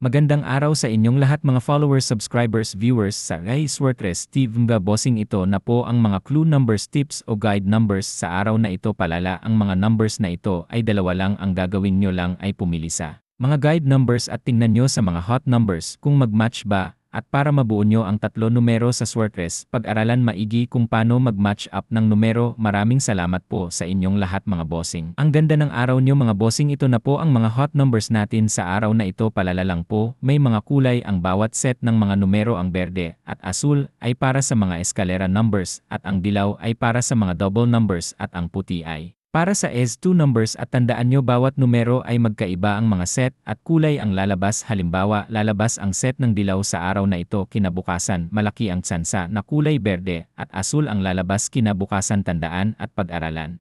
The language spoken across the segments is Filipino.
Magandang araw sa inyong lahat mga followers, subscribers, viewers sa Swertres TV. Bossing ito na po ang mga clue numbers, tips o guide numbers sa araw na ito. Palala ang mga numbers na ito ay dalawa lang, ang gagawin nyo lang ay pumili sa mga guide numbers at tingnan nyo sa mga hot numbers kung mag-match ba. At para mabuo nyo ang tatlo numero sa Swertres, pag-aralan maigi kung paano mag-match up ng numero. Maraming salamat po sa inyong lahat mga bossing. Ang ganda ng araw nyo mga bossing, ito na po ang mga hot numbers natin sa araw na ito. Palala lang po, may mga kulay ang bawat set ng mga numero. Ang berde at asul ay para sa mga eskalera numbers at ang dilaw ay para sa mga double numbers at ang puti ay para sa S2 numbers. At tandaan nyo, bawat numero ay magkaiba ang mga set at kulay ang lalabas. Halimbawa, lalabas ang set ng dilaw sa araw na ito, kinabukasan malaki ang tsansa na kulay berde at asul ang lalabas kinabukasan. Tandaan at pag-aralan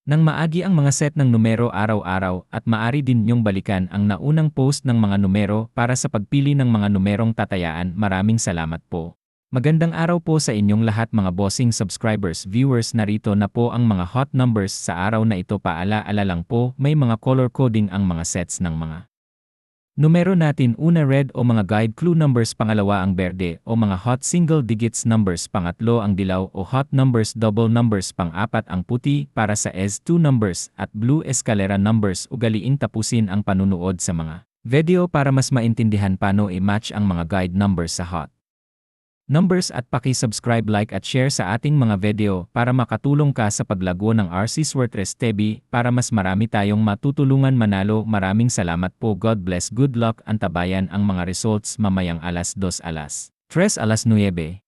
nang maagi ang mga set ng numero araw-araw at maari din nyong balikan ang naunang post ng mga numero para sa pagpili ng mga numerong tatayaan. Maraming salamat po. Magandang araw po sa inyong lahat mga bossing, subscribers, viewers. Narito na po ang mga hot numbers sa araw na ito. Paala-ala lang po, may mga color coding ang mga sets ng mga numero natin. Una, red o mga guide clue numbers. Pangalawa, ang berde o mga hot single digits numbers. Pangatlo, ang dilaw o hot numbers, double numbers. Pang-apat, ang puti para sa S2 numbers at blue eskalera numbers. Ugaliin tapusin ang panunood sa mga video para mas maintindihan paano i-match ang mga guide numbers sa hot numbers at paki-subscribe, like at share sa ating mga video para makatulong ka sa paglago ng RC Swertres TV para mas marami tayong matutulungan manalo. Maraming salamat po. God bless. Good luck. Antabayan ang mga results mamayang alas 2:03 9.